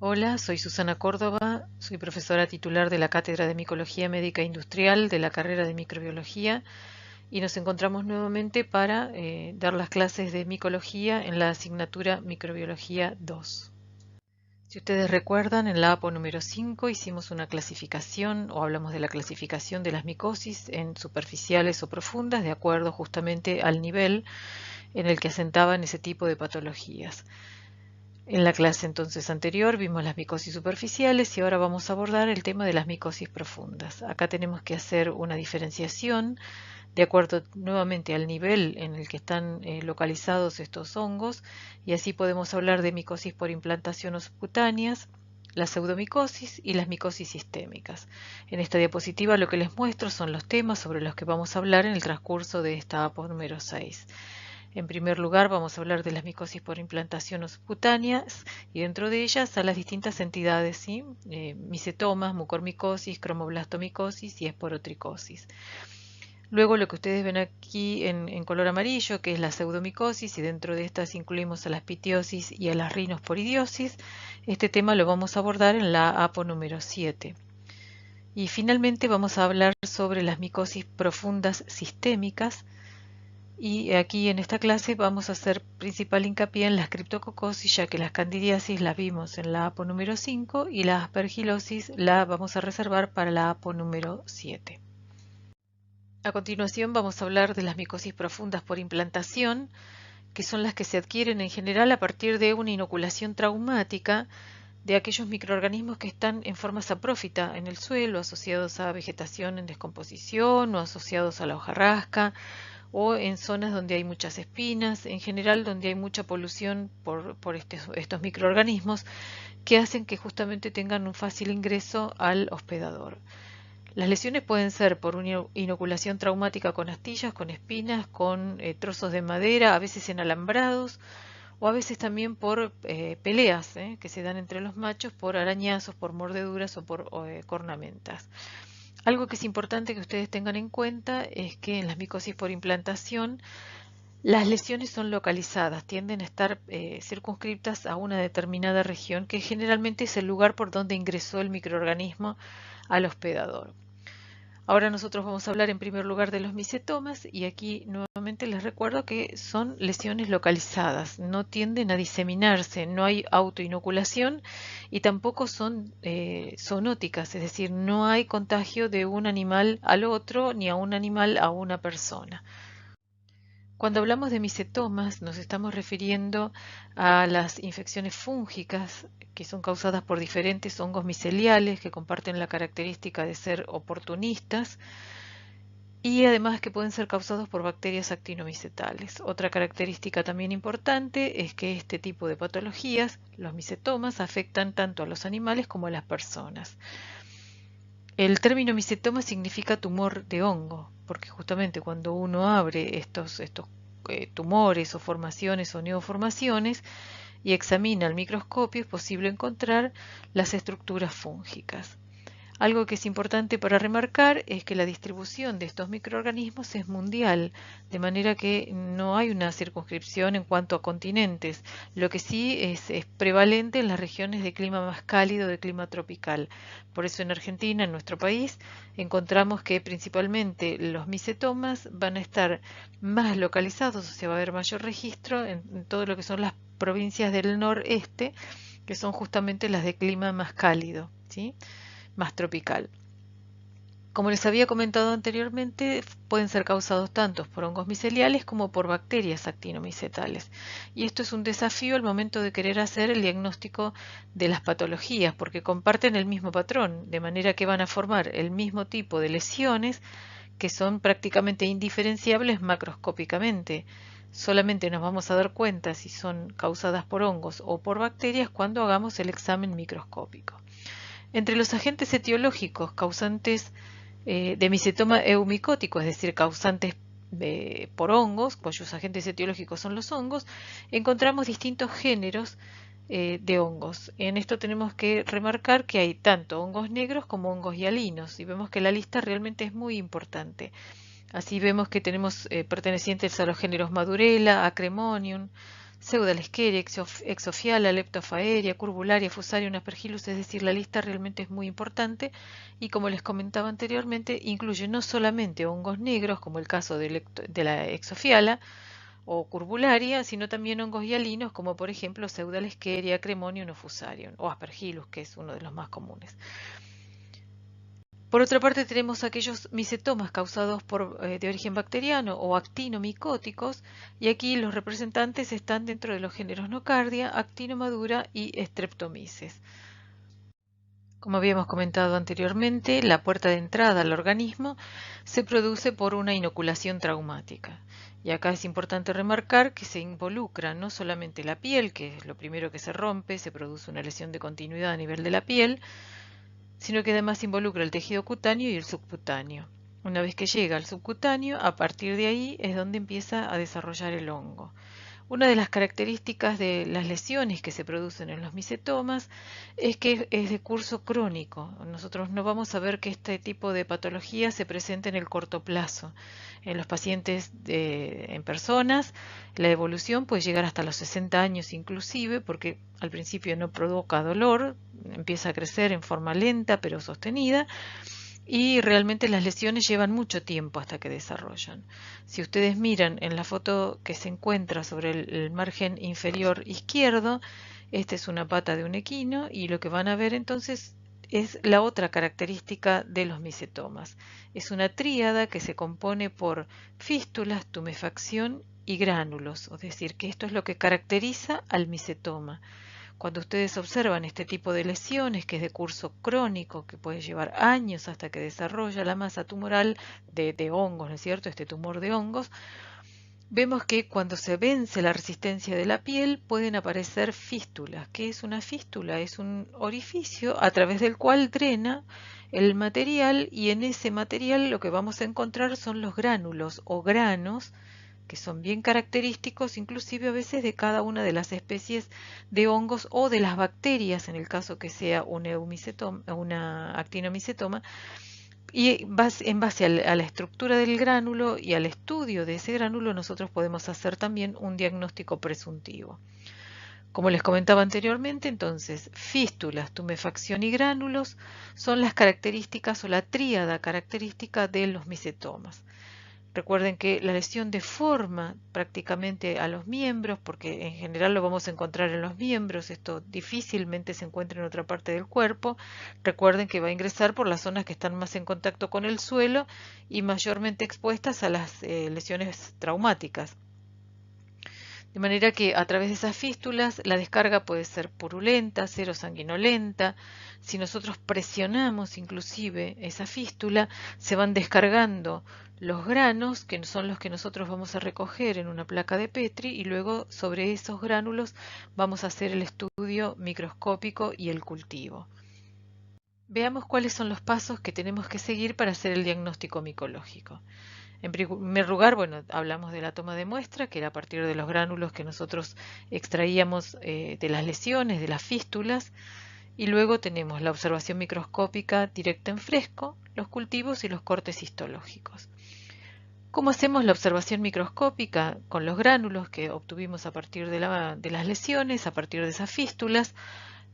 Hola, soy Susana Córdoba, soy profesora titular de la Cátedra de Micología Médica Industrial de la carrera de Microbiología y nos encontramos nuevamente para dar las clases de micología en la asignatura Microbiología 2. Si ustedes recuerdan, en la APO número 5 hicimos una clasificación o hablamos de la clasificación de las micosis en superficiales o profundas de acuerdo justamente al nivel en el que asentaban ese tipo de patologías. En la clase entonces anterior vimos las micosis superficiales y ahora vamos a abordar el tema de las micosis profundas. Acá tenemos que hacer una diferenciación de acuerdo nuevamente al nivel en el que están localizados estos hongos y así podemos hablar de micosis por implantación o subcutáneas, la pseudomicosis y las micosis sistémicas. En esta diapositiva lo que les muestro son los temas sobre los que vamos a hablar en el transcurso de esta APO número 6. En primer lugar, vamos a hablar de las micosis por implantación o subcutáneas y dentro de ellas a las distintas entidades, ¿sí? Micetomas, mucormicosis, cromoblastomicosis y esporotricosis. Luego lo que ustedes ven aquí en color amarillo, que es la pseudomicosis, y dentro de estas incluimos a las pitiosis y a las rinosporidiosis. Este tema lo vamos a abordar en la APO número 7. Y finalmente vamos a hablar sobre las micosis profundas sistémicas, y aquí en esta clase vamos a hacer principal hincapié en la streptococosis, ya que las candidiasis las vimos en la APO número 5 y la aspergilosis la vamos a reservar para la APO número 7. A continuación vamos a hablar de las micosis profundas por implantación, que son las que se adquieren en general a partir de una inoculación traumática de aquellos microorganismos que están en forma saprófita en el suelo, asociados a vegetación en descomposición o asociados a la hojarasca, o en zonas donde hay muchas espinas, en general donde hay mucha polución por estos microorganismos que hacen que justamente tengan un fácil ingreso al hospedador. Las lesiones pueden ser por una inoculación traumática con astillas, con espinas, con trozos de madera, a veces en alambrados, o a veces también por peleas que se dan entre los machos por arañazos, por mordeduras o por cornamentas. Algo que es importante que ustedes tengan en cuenta es que en las micosis por implantación las lesiones son localizadas, tienden a estar circunscriptas a una determinada región que generalmente es el lugar por donde ingresó el microorganismo al hospedador. Ahora nosotros vamos a hablar en primer lugar de los micetomas y aquí nuevamente les recuerdo que son lesiones localizadas, no tienden a diseminarse, no hay autoinoculación y tampoco son zoonóticas, es decir, no hay contagio de un animal al otro ni a un animal a una persona. Cuando hablamos de micetomas nos estamos refiriendo a las infecciones fúngicas que son causadas por diferentes hongos miceliales que comparten la característica de ser oportunistas y además que pueden ser causados por bacterias actinomicetales. Otra característica también importante es que este tipo de patologías, los micetomas, afectan tanto a los animales como a las personas. El término micetoma significa tumor de hongo, porque justamente cuando uno abre estos tumores o formaciones o neoformaciones y examina al microscopio es posible encontrar las estructuras fúngicas. Algo que es importante para remarcar es que la distribución de estos microorganismos es mundial, de manera que no hay una circunscripción en cuanto a continentes. Lo que sí es prevalente en las regiones de clima más cálido, de clima tropical. Por eso en Argentina, en nuestro país, encontramos que principalmente los micetomas van a estar más localizados, o sea, va a haber mayor registro en todo lo que son las provincias del noreste, que son justamente las de clima más cálido, ¿sí? Más tropical. Como les había comentado anteriormente, pueden ser causados tanto por hongos miceliales como por bacterias actinomicetales. Y esto es un desafío al momento de querer hacer el diagnóstico de las patologías, porque comparten el mismo patrón, de manera que van a formar el mismo tipo de lesiones que son prácticamente indiferenciables macroscópicamente. Solamente nos vamos a dar cuenta si son causadas por hongos o por bacterias cuando hagamos el examen microscópico. Entre los agentes etiológicos causantes de micetoma eumicótico, es decir, causantes por hongos, cuyos agentes etiológicos son los hongos, encontramos distintos géneros de hongos. En esto tenemos que remarcar que hay tanto hongos negros como hongos hialinos y vemos que la lista realmente es muy importante. Así vemos que tenemos pertenecientes a los géneros Madurella, Acremonium, Pseudalescheria, Exophiala, Leptophaeria, Curbularia, Fusaria, Aspergillus, es decir, la lista realmente es muy importante y como les comentaba anteriormente, incluye no solamente hongos negros, como el caso de la Exophiala o Curbularia, sino también hongos hialinos, como por ejemplo Pseudalescheria, Cremonium o Fusarium, o Aspergillus, que es uno de los más comunes. Por otra parte, tenemos aquellos micetomas causados de origen bacteriano o actinomicóticos, y aquí los representantes están dentro de los géneros Nocardia, Actinomadura y Streptomyces. Como habíamos comentado anteriormente, la puerta de entrada al organismo se produce por una inoculación traumática. Y acá es importante remarcar que se involucra no solamente la piel, que es lo primero que se rompe, se produce una lesión de continuidad a nivel de la piel, sino que además involucra el tejido cutáneo y el subcutáneo. Una vez que llega al subcutáneo, a partir de ahí es donde empieza a desarrollar el hongo. Una de las características de las lesiones que se producen en los micetomas es que es de curso crónico. Nosotros no vamos a ver que este tipo de patología se presente en el corto plazo. En los pacientes en personas, la evolución puede llegar hasta los 60 años inclusive, porque al principio no provoca dolor, empieza a crecer en forma lenta pero sostenida, y realmente las lesiones llevan mucho tiempo hasta que desarrollan. Si ustedes miran en la foto que se encuentra sobre el margen inferior izquierdo, esta es una pata de un equino y lo que van a ver entonces es la otra característica de los micetomas. Es una tríada que se compone por fístulas, tumefacción y gránulos, es decir, que esto es lo que caracteriza al micetoma. Cuando ustedes observan este tipo de lesiones, que es de curso crónico, que puede llevar años hasta que desarrolla la masa tumoral de hongos, ¿no es cierto? Este tumor de hongos, vemos que cuando se vence la resistencia de la piel pueden aparecer fístulas. ¿Qué es una fístula? Es un orificio a través del cual drena el material y en ese material lo que vamos a encontrar son los gránulos o granos, que son bien característicos inclusive a veces de cada una de las especies de hongos o de las bacterias, en el caso que sea una actinomicetoma, y en base a la estructura del gránulo y al estudio de ese gránulo nosotros podemos hacer también un diagnóstico presuntivo. Como les comentaba anteriormente, entonces, fístulas, tumefacción y gránulos son las características o la tríada característica de los micetomas. Recuerden que la lesión deforma prácticamente a los miembros, porque en general lo vamos a encontrar en los miembros, esto difícilmente se encuentra en otra parte del cuerpo. Recuerden que va a ingresar por las zonas que están más en contacto con el suelo y mayormente expuestas a las lesiones traumáticas. De manera que a través de esas fístulas la descarga puede ser purulenta, serosanguinolenta. Si nosotros presionamos inclusive esa fístula, se van descargando los granos, que son los que nosotros vamos a recoger en una placa de Petri, y luego sobre esos gránulos vamos a hacer el estudio microscópico y el cultivo. Veamos cuáles son los pasos que tenemos que seguir para hacer el diagnóstico micológico. En primer lugar, bueno, hablamos de la toma de muestra, que era a partir de los gránulos que nosotros extraíamos de las lesiones, de las fístulas, y luego tenemos la observación microscópica directa en fresco, los cultivos y los cortes histológicos. ¿Cómo hacemos la observación microscópica? Con los gránulos que obtuvimos a partir de las lesiones, a partir de esas fístulas,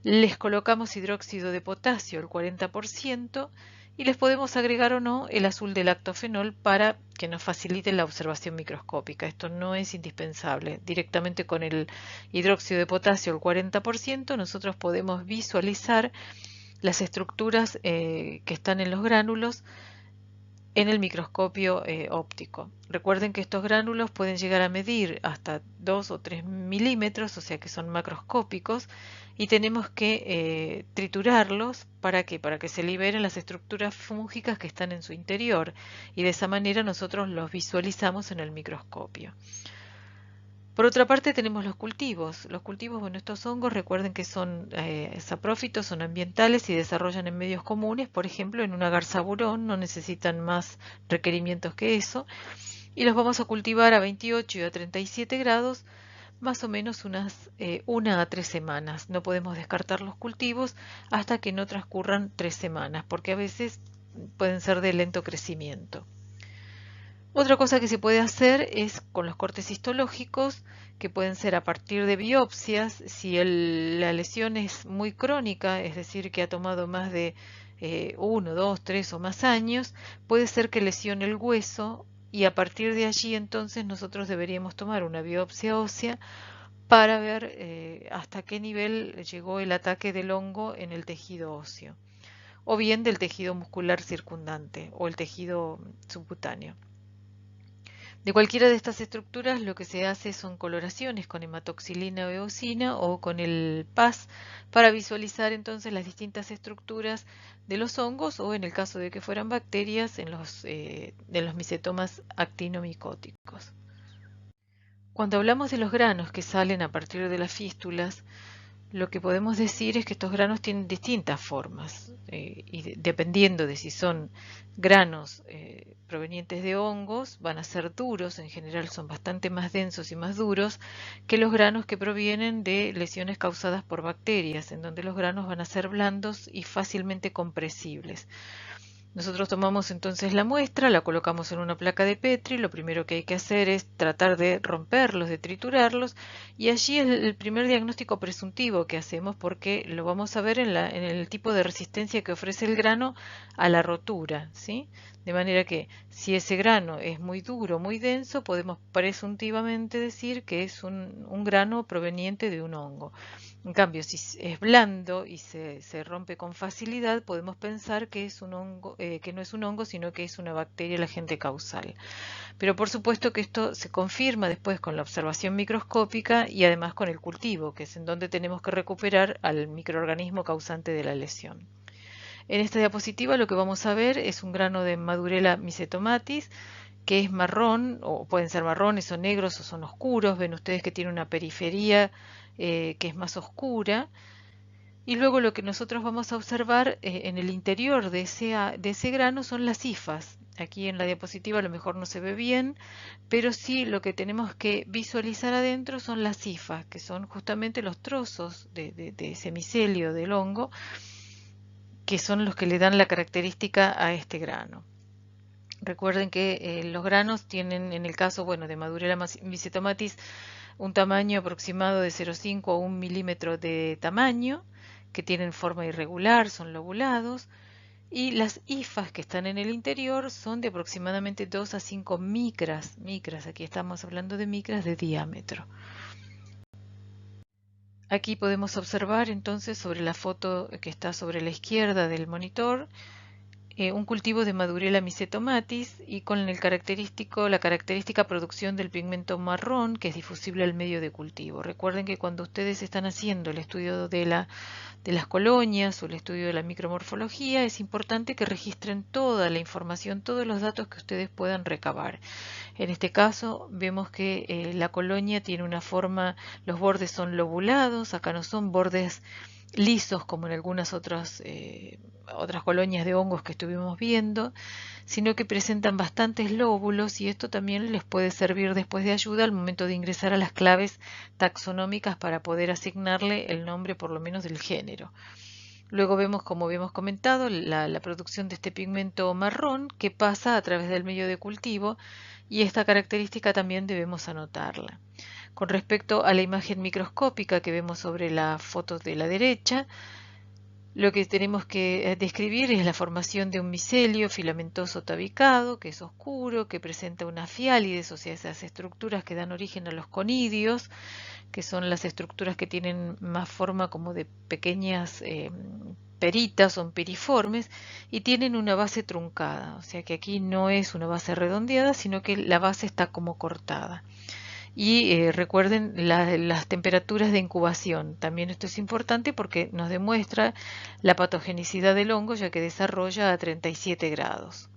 les colocamos hidróxido de potasio, el 40%, y les podemos agregar o no el azul de lactofenol para que nos facilite la observación microscópica. Esto no es indispensable. Directamente con el hidróxido de potasio, el 40%, nosotros podemos visualizar las estructuras que están en los gránulos en el microscopio óptico. Recuerden que estos gránulos pueden llegar a medir hasta 2 o 3 milímetros, o sea que son macroscópicos, y tenemos que triturarlos para que se liberen las estructuras fúngicas que están en su interior, y de esa manera nosotros los visualizamos en el microscopio. Por otra parte tenemos los cultivos. Los cultivos, bueno, estos hongos recuerden que son saprófitos, son ambientales y desarrollan en medios comunes, por ejemplo en una garzaburón, no necesitan más requerimientos que eso, y los vamos a cultivar a 28 y a 37 grados más o menos unas 1 a 3 semanas. No podemos descartar los cultivos hasta que no transcurran 3 semanas, porque a veces pueden ser de lento crecimiento. Otra cosa que se puede hacer es con los cortes histológicos, que pueden ser a partir de biopsias. Si la lesión es muy crónica, es decir, que ha tomado más de 1, 2, 3 o más años, puede ser que lesione el hueso y a partir de allí entonces nosotros deberíamos tomar una biopsia ósea para ver hasta qué nivel llegó el ataque del hongo en el tejido óseo, o bien del tejido muscular circundante o el tejido subcutáneo. De cualquiera de estas estructuras lo que se hace son coloraciones con hematoxilina o eosina o con el PAS para visualizar entonces las distintas estructuras de los hongos o en el caso de que fueran bacterias de los micetomas actinomicóticos. Cuando hablamos de los granos que salen a partir de las fístulas, lo que podemos decir es que estos granos tienen distintas formas y dependiendo de si son granos provenientes de hongos, van a ser duros, en general son bastante más densos y más duros que los granos que provienen de lesiones causadas por bacterias, en donde los granos van a ser blandos y fácilmente compresibles. Nosotros tomamos entonces la muestra, la colocamos en una placa de Petri, lo primero que hay que hacer es tratar de romperlos, de triturarlos, y allí es el primer diagnóstico presuntivo que hacemos porque lo vamos a ver en el tipo de resistencia que ofrece el grano a la rotura, ¿sí? De manera que si ese grano es muy duro, muy denso, podemos presuntivamente decir que es un grano proveniente de un hongo. En cambio, si es blando y se rompe con facilidad, podemos pensar que es un hongo, que no es un hongo, sino que es una bacteria el agente causal. Pero por supuesto que esto se confirma después con la observación microscópica y además con el cultivo, que es en donde tenemos que recuperar al microorganismo causante de la lesión. En esta diapositiva lo que vamos a ver es un grano de Madurella mycetomatis, que es marrón, o pueden ser marrones o negros o son oscuros. Ven ustedes que tiene una periferia que es más oscura. Y luego lo que nosotros vamos a observar en el interior de ese grano son las hifas. Aquí en la diapositiva a lo mejor no se ve bien, pero sí lo que tenemos que visualizar adentro son las hifas, que son justamente los trozos de ese micelio del hongo, que son los que le dan la característica a este grano. Recuerden que los granos tienen, en el caso de Madurella mycetomatis, un tamaño aproximado de 0,5 a 1 milímetro de tamaño, que tienen forma irregular, son lobulados, y las hifas que están en el interior son de aproximadamente 2 a 5 micras, aquí estamos hablando de micras de diámetro. Aquí podemos observar entonces sobre la foto que está sobre la izquierda del monitor, un cultivo de Madurella mycetomatis y con la característica producción del pigmento marrón que es difusible al medio de cultivo. Recuerden que cuando ustedes están haciendo el estudio de las colonias o el estudio de la micromorfología, es importante que registren toda la información, todos los datos que ustedes puedan recabar. En este caso vemos que la colonia tiene una forma, los bordes son lobulados, acá no son bordes lisos como en algunas otras colonias de hongos que estuvimos viendo, sino que presentan bastantes lóbulos y esto también les puede servir después de ayuda al momento de ingresar a las claves taxonómicas para poder asignarle el nombre por lo menos del género. Luego vemos, como habíamos comentado, la producción de este pigmento marrón que pasa a través del medio de cultivo y esta característica también debemos anotarla. Con respecto a la imagen microscópica que vemos sobre la foto de la derecha, lo que tenemos que describir es la formación de un micelio filamentoso tabicado, que es oscuro, que presenta unas fiálides, o sea, esas estructuras que dan origen a los conidios, que son las estructuras que tienen más forma como de pequeñas peritas, son piriformes, y tienen una base truncada, o sea que aquí no es una base redondeada, sino que la base está como cortada. Y recuerden las temperaturas de incubación. También esto es importante porque nos demuestra la patogenicidad del hongo, ya que desarrolla a 37 grados.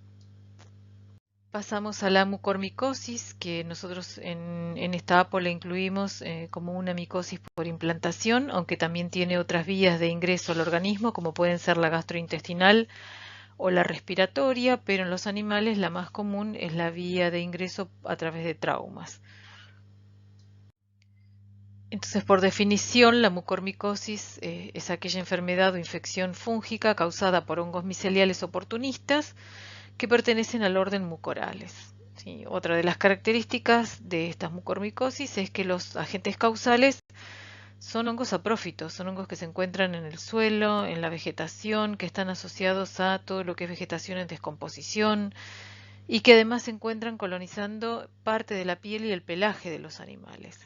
Pasamos a la mucormicosis, que nosotros en esta APO la incluimos como una micosis por implantación, aunque también tiene otras vías de ingreso al organismo, como pueden ser la gastrointestinal o la respiratoria, pero en los animales la más común es la vía de ingreso a través de traumas. Entonces, por definición, la mucormicosis es aquella enfermedad o infección fúngica causada por hongos miceliales oportunistas que pertenecen al orden Mucorales. ¿sí? Otra de las características de estas mucormicosis es que los agentes causales son hongos saprófitos, son hongos que se encuentran en el suelo, en la vegetación, que están asociados a todo lo que es vegetación en descomposición y que además se encuentran colonizando parte de la piel y el pelaje de los animales.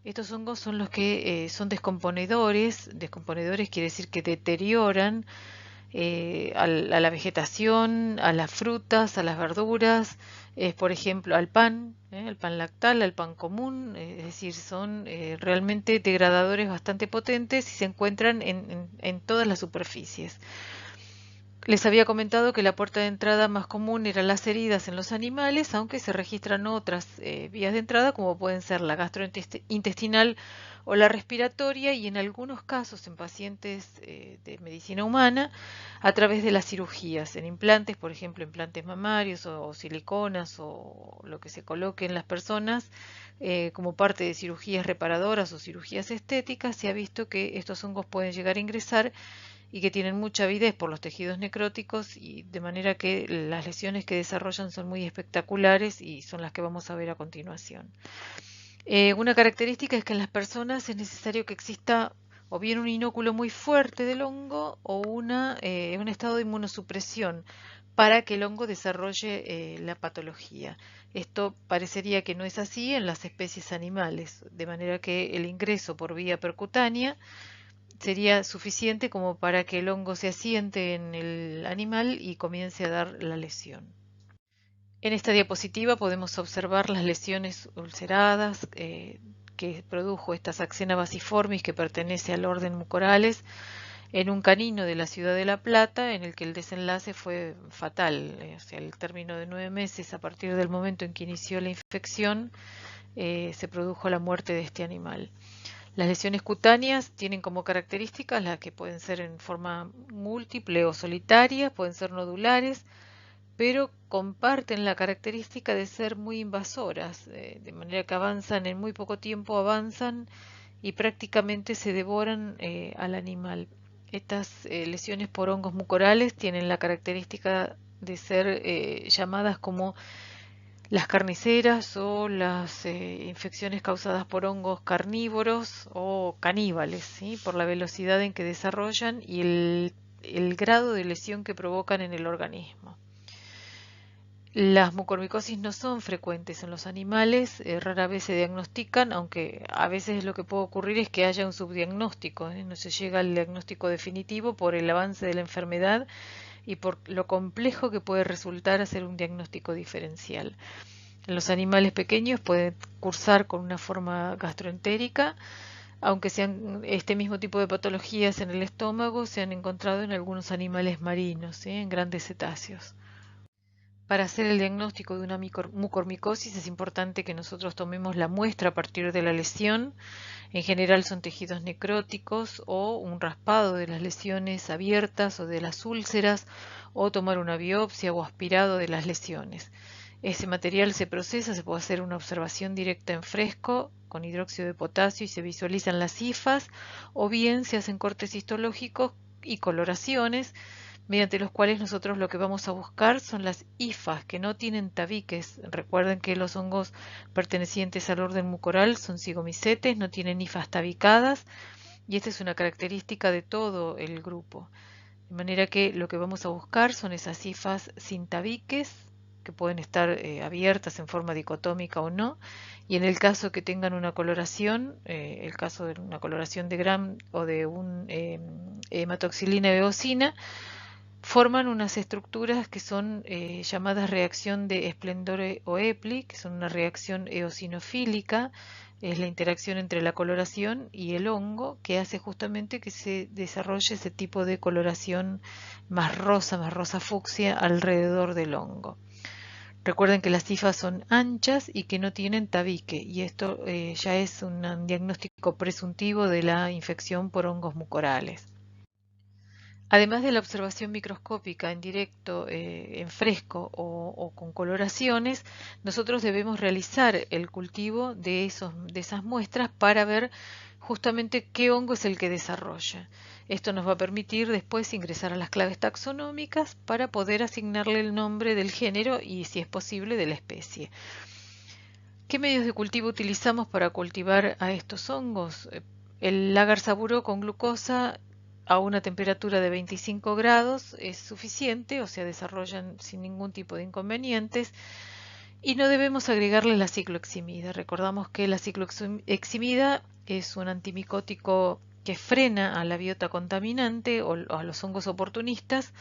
Estos hongos son los que son descomponedores. Descomponedores quiere decir que deterioran a la vegetación, a las frutas, a las verduras, por ejemplo, al pan lactal, al pan común, es decir, son realmente degradadores bastante potentes y se encuentran en todas las superficies. Les había comentado que la puerta de entrada más común eran las heridas en los animales, aunque se registran otras vías de entrada como pueden ser la gastrointestinal o la respiratoria y en algunos casos en pacientes de medicina humana a través de las cirugías, en implantes, por ejemplo, implantes mamarios o siliconas o lo que se coloque en las personas como parte de cirugías reparadoras o cirugías estéticas, se ha visto que estos hongos pueden llegar a ingresar y que tienen mucha avidez por los tejidos necróticos y de manera que las lesiones que desarrollan son muy espectaculares y son las que vamos a ver a continuación. Una característica es que en las personas es necesario que exista o bien un inóculo muy fuerte del hongo o un estado de inmunosupresión para que el hongo desarrolle la patología. Esto parecería que no es así en las especies animales, de manera que el ingreso por vía percutánea sería suficiente como para que el hongo se asiente en el animal y comience a dar la lesión. En esta diapositiva podemos observar las lesiones ulceradas que produjo esta Saxena basiformis que pertenece al orden Mucorales en un canino de la ciudad de La Plata en el que el desenlace fue fatal, o sea, el término de 9 meses a partir del momento en que inició la infección se produjo la muerte de este animal. Las lesiones cutáneas tienen como características las que pueden ser en forma múltiple o solitaria, pueden ser nodulares, pero comparten la característica de ser muy invasoras, de manera que avanzan en muy poco tiempo, avanzan y prácticamente se devoran al animal. Estas lesiones por hongos mucorales tienen la característica de ser llamadas como las carniceras o las infecciones causadas por hongos carnívoros o caníbales, ¿sí? Por la velocidad en que desarrollan y el grado de lesión que provocan en el organismo. Las mucormicosis no son frecuentes en los animales, rara vez se diagnostican, aunque a veces lo que puede ocurrir es que haya un subdiagnóstico, no se llega al diagnóstico definitivo por el avance de la enfermedad y por lo complejo que puede resultar hacer un diagnóstico diferencial. En los animales pequeños pueden cursar con una forma gastroentérica, aunque sean este mismo tipo de patologías en el estómago se han encontrado en algunos animales marinos, ¿sí? En grandes cetáceos. Para hacer el diagnóstico de una mucormicosis es importante que nosotros tomemos la muestra a partir de la lesión. En general son tejidos necróticos o un raspado de las lesiones abiertas o de las úlceras o tomar una biopsia o aspirado de las lesiones. Ese material se procesa, se puede hacer una observación directa en fresco con hidróxido de potasio y se visualizan las hifas o bien se hacen cortes histológicos y coloraciones mediante los cuales nosotros lo que vamos a buscar son las hifas que no tienen tabiques. Recuerden que los hongos pertenecientes al orden mucoral son zigomicetes, no tienen hifas tabicadas y esta es una característica de todo el grupo. De manera que lo que vamos a buscar son esas hifas sin tabiques que pueden estar abiertas en forma dicotómica o no, y en el caso que tengan una coloración, el caso de una coloración de Gram o de un hematoxilina eosina, forman unas estructuras que son llamadas reacción de Splendore-Oepli, que son una reacción eosinofílica, es la interacción entre la coloración y el hongo que hace justamente que se desarrolle ese tipo de coloración más rosa fucsia alrededor del hongo. Recuerden que las hifas son anchas y que no tienen tabique y esto ya es un diagnóstico presuntivo de la infección por hongos mucorales. Además de la observación microscópica en directo, en fresco o con coloraciones, nosotros debemos realizar el cultivo de esas muestras para ver justamente qué hongo es el que desarrolla. Esto nos va a permitir después ingresar a las claves taxonómicas para poder asignarle el nombre del género y, si es posible, de la especie. ¿Qué medios de cultivo utilizamos para cultivar a estos hongos? El agar saburó con glucosa a una temperatura de 25 grados es suficiente, o sea, desarrollan sin ningún tipo de inconvenientes. Y no debemos agregarle la cicloheximida. Recordamos que la cicloheximida es un antimicótico que frena a la biota contaminante o a los hongos oportunistas,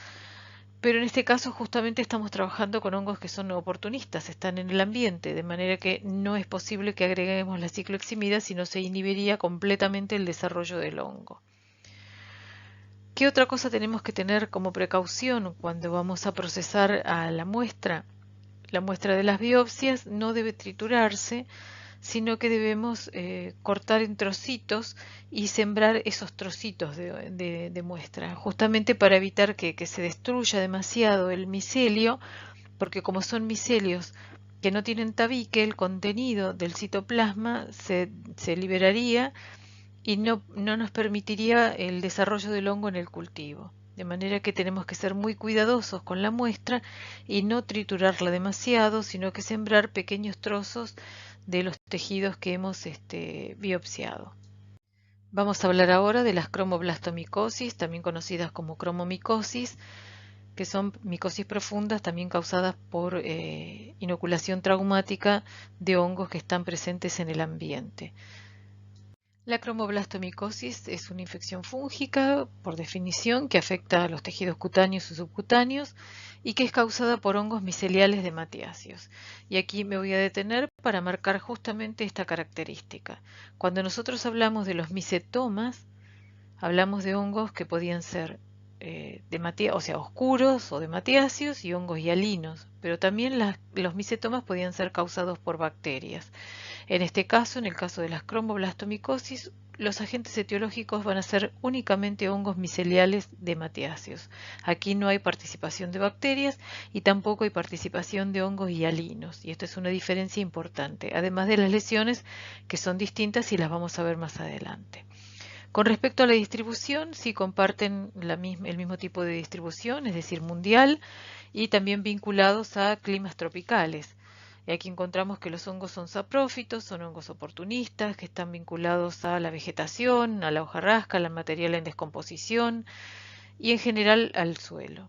pero en este caso justamente estamos trabajando con hongos que son oportunistas, están en el ambiente, de manera que no es posible que agreguemos la cicloheximida, si no se inhibiría completamente el desarrollo del hongo. ¿Qué otra cosa tenemos que tener como precaución cuando vamos a procesar a la muestra? La muestra de las biopsias no debe triturarse, sino que debemos cortar en trocitos y sembrar esos trocitos de muestra, justamente para evitar que se destruya demasiado el micelio, porque como son micelios que no tienen tabique, el contenido del citoplasma se liberaría y no nos permitiría el desarrollo del hongo en el cultivo. De manera que tenemos que ser muy cuidadosos con la muestra y no triturarla demasiado, sino que sembrar pequeños trozos de los tejidos que hemos biopsiado. Vamos a hablar ahora de las cromoblastomicosis, también conocidas como cromomicosis, que son micosis profundas también causadas por inoculación traumática de hongos que están presentes en el ambiente. La cromoblastomicosis es una infección fúngica, por definición, que afecta a los tejidos cutáneos y subcutáneos y que es causada por hongos miceliales de matiáceos. Y aquí me voy a detener para marcar justamente esta característica. Cuando nosotros hablamos de los micetomas, hablamos de hongos que podían ser oscuros o de matiáceos y hongos hialinos, pero también los micetomas podían ser causados por bacterias. En este caso, en el caso de las cromoblastomicosis, los agentes etiológicos van a ser únicamente hongos miceliales de matiáceos. Aquí no hay participación de bacterias y tampoco hay participación de hongos hialinos, y esto es una diferencia importante, además de las lesiones que son distintas y las vamos a ver más adelante. Con respecto a la distribución, sí comparten el mismo tipo de distribución, es decir, mundial, y también vinculados a climas tropicales. Y aquí encontramos que los hongos son saprófitos, son hongos oportunistas, que están vinculados a la vegetación, a la hojarasca, al material en descomposición y en general al suelo.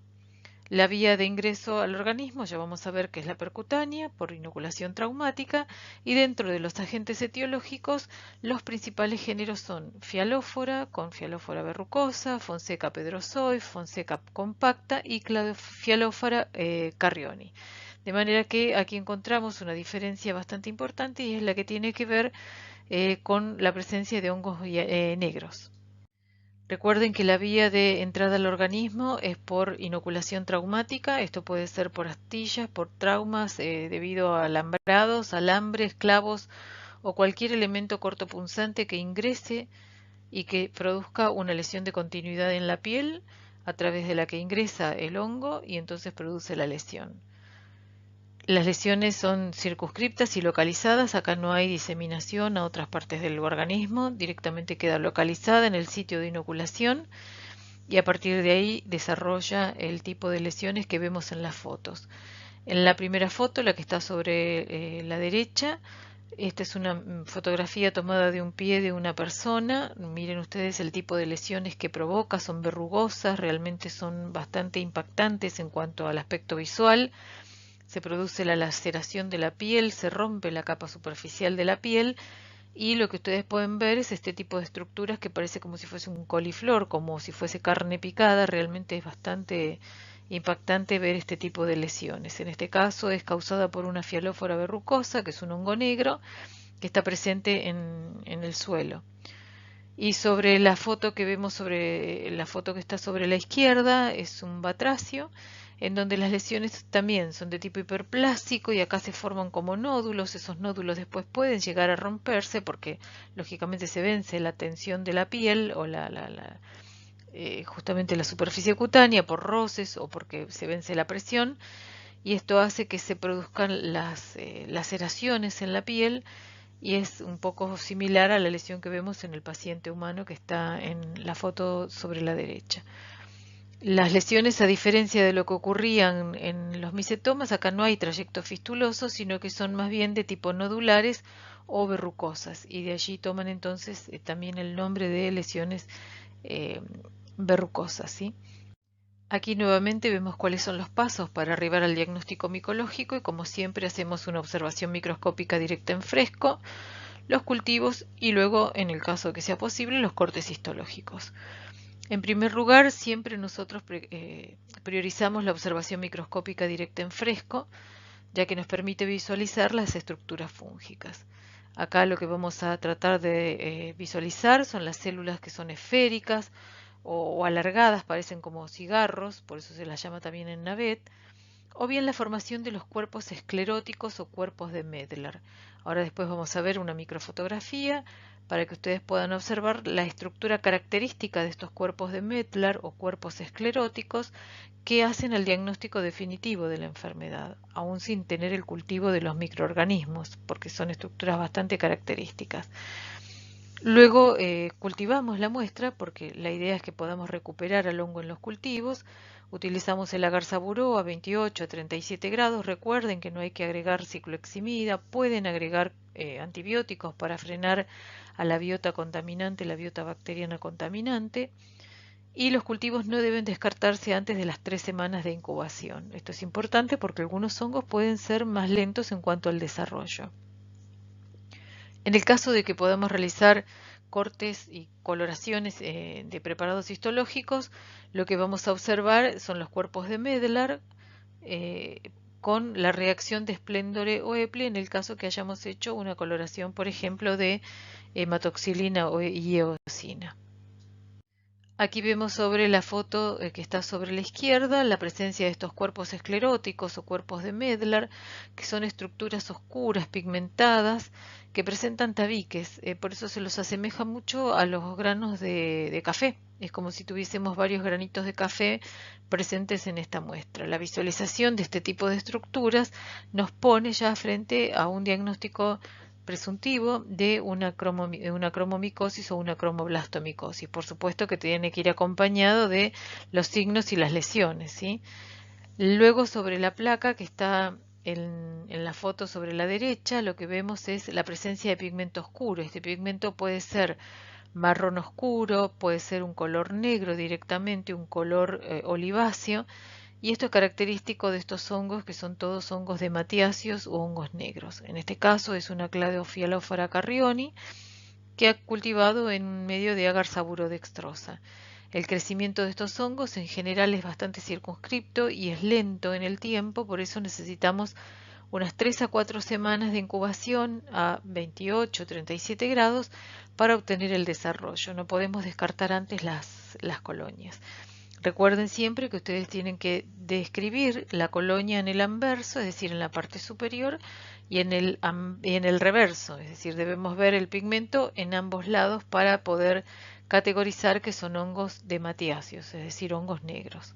La vía de ingreso al organismo ya vamos a ver que es la percutánea, por inoculación traumática, y dentro de los agentes etiológicos los principales géneros son Fialófora, con Fialófora verrucosa, Fonseca pedrozoy, Fonseca compacta y Fialófora carrioni. De manera que aquí encontramos una diferencia bastante importante y es la que tiene que ver con la presencia de hongos negros. Recuerden que la vía de entrada al organismo es por inoculación traumática. Esto puede ser por astillas, por traumas debido a alambrados, alambres, clavos o cualquier elemento cortopunzante que ingrese y que produzca una lesión de continuidad en la piel a través de la que ingresa el hongo y entonces produce la lesión. Las lesiones son circunscriptas y localizadas, acá no hay diseminación a otras partes del organismo, directamente queda localizada en el sitio de inoculación y a partir de ahí desarrolla el tipo de lesiones que vemos en las fotos. En la primera foto, la que está sobre la derecha, esta es una fotografía tomada de un pie de una persona. Miren ustedes el tipo de lesiones que provoca, son verrugosas, realmente son bastante impactantes en cuanto al aspecto visual. Se produce la laceración de la piel, se rompe la capa superficial de la piel y lo que ustedes pueden ver es este tipo de estructuras que parece como si fuese un coliflor, como si fuese carne picada. Realmente es bastante impactante ver este tipo de lesiones. En este caso es causada por una Fialófora verrucosa, que es un hongo negro que está presente en el suelo. Y sobre la foto que vemos, sobre la foto que está sobre la izquierda, es un batracio, en donde las lesiones también son de tipo hiperplástico y acá se forman como nódulos. Esos nódulos después pueden llegar a romperse porque lógicamente se vence la tensión de la piel o justamente la superficie cutánea por roces o porque se vence la presión, y esto hace que se produzcan las laceraciones en la piel y es un poco similar a la lesión que vemos en el paciente humano que está en la foto sobre la derecha. Las lesiones, a diferencia de lo que ocurrían en los micetomas, acá no hay trayecto fistuloso, sino que son más bien de tipo nodulares o verrucosas, y de allí toman entonces también el nombre de lesiones eh, verrucosas, ¿sí? Aquí nuevamente vemos cuáles son los pasos para arribar al diagnóstico micológico y como siempre hacemos una observación microscópica directa en fresco, los cultivos y luego, en el caso que sea posible, los cortes histológicos. En primer lugar, siempre nosotros priorizamos la observación microscópica directa en fresco, ya que nos permite visualizar las estructuras fúngicas. Acá lo que vamos a tratar de visualizar son las células que son esféricas o alargadas, parecen como cigarros, por eso se las llama también en Navet, o bien la formación de los cuerpos escleróticos o cuerpos de Medlar. Ahora después vamos a ver una microfotografía para que ustedes puedan observar la estructura característica de estos cuerpos de Medlar o cuerpos escleróticos que hacen el diagnóstico definitivo de la enfermedad, aún sin tener el cultivo de los microorganismos, porque son estructuras bastante características. Luego cultivamos la muestra porque la idea es que podamos recuperar al hongo en los cultivos. Utilizamos el agar saburó a 28 a 37 grados. Recuerden que no hay que agregar cicloheximida. Pueden agregar antibióticos para frenar a la biota contaminante, la biota bacteriana contaminante. Y los cultivos no deben descartarse antes de las 3 semanas de incubación. Esto es importante porque algunos hongos pueden ser más lentos en cuanto al desarrollo. En el caso de que podamos realizar cortes y coloraciones de preparados histológicos, lo que vamos a observar son los cuerpos de Medlar con la reacción de Splendore o Epley en el caso que hayamos hecho una coloración, por ejemplo, de hematoxilina y eosina. Aquí vemos sobre la foto que está sobre la izquierda la presencia de estos cuerpos escleróticos o cuerpos de Medlar, que son estructuras oscuras, pigmentadas, que presentan tabiques. Por eso se los asemeja mucho a los granos de café. Es como si tuviésemos varios granitos de café presentes en esta muestra. La visualización de este tipo de estructuras nos pone ya frente a un diagnóstico presuntivo de una cromomicosis o una cromoblastomicosis. Por supuesto que tiene que ir acompañado de los signos y las lesiones, ¿sí? Luego sobre la placa que está en la foto sobre la derecha, lo que vemos es la presencia de pigmento oscuro. Este pigmento puede ser marrón oscuro, puede ser un color negro directamente, un color oliváceo, y esto es característico de estos hongos que son todos hongos de matiáceos o hongos negros. En este caso es una Cladofialophora carrioni que ha cultivado en un medio de agar saburodextrosa. El crecimiento de estos hongos en general es bastante circunscripto y es lento en el tiempo, por eso necesitamos unas 3 a 4 semanas de incubación a 28-37 grados para obtener el desarrollo. No podemos descartar antes las colonias. Recuerden siempre que ustedes tienen que describir la colonia en el anverso, es decir, en la parte superior, y en el reverso, es decir, debemos ver el pigmento en ambos lados para poder categorizar que son hongos de matiáceos, es decir, hongos negros.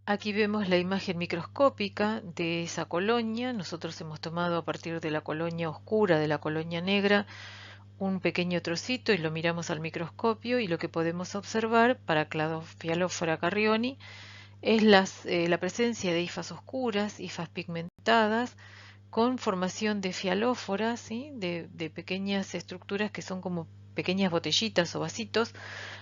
Aquí vemos la imagen microscópica de esa colonia. Nosotros hemos tomado a partir de la colonia oscura, de la colonia negra, un pequeño trocito y lo miramos al microscopio y lo que podemos observar para Cladofialophora carrioni es la presencia de hifas oscuras, hifas pigmentadas, con formación de fialóforas, ¿sí? de pequeñas estructuras que son como pequeñas botellitas o vasitos,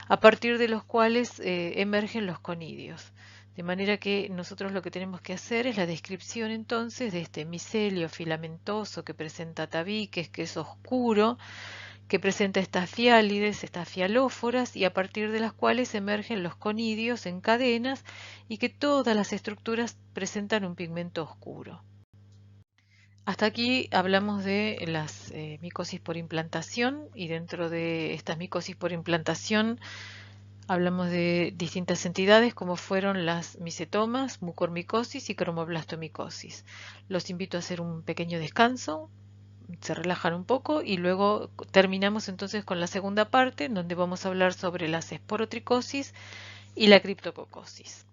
a partir de los cuales emergen los conidios. De manera que nosotros lo que tenemos que hacer es la descripción entonces de este micelio filamentoso que presenta tabiques, que es oscuro, que presenta estas fiálides, estas fialóforas, y a partir de las cuales emergen los conidios en cadenas y que todas las estructuras presentan un pigmento oscuro. Hasta aquí hablamos de las micosis por implantación y dentro de estas micosis por implantación hablamos de distintas entidades como fueron las micetomas, mucormicosis y cromoblastomicosis. Los invito a hacer un pequeño descanso, se relajan un poco y luego terminamos entonces con la segunda parte en donde vamos a hablar sobre las esporotricosis y la criptococosis.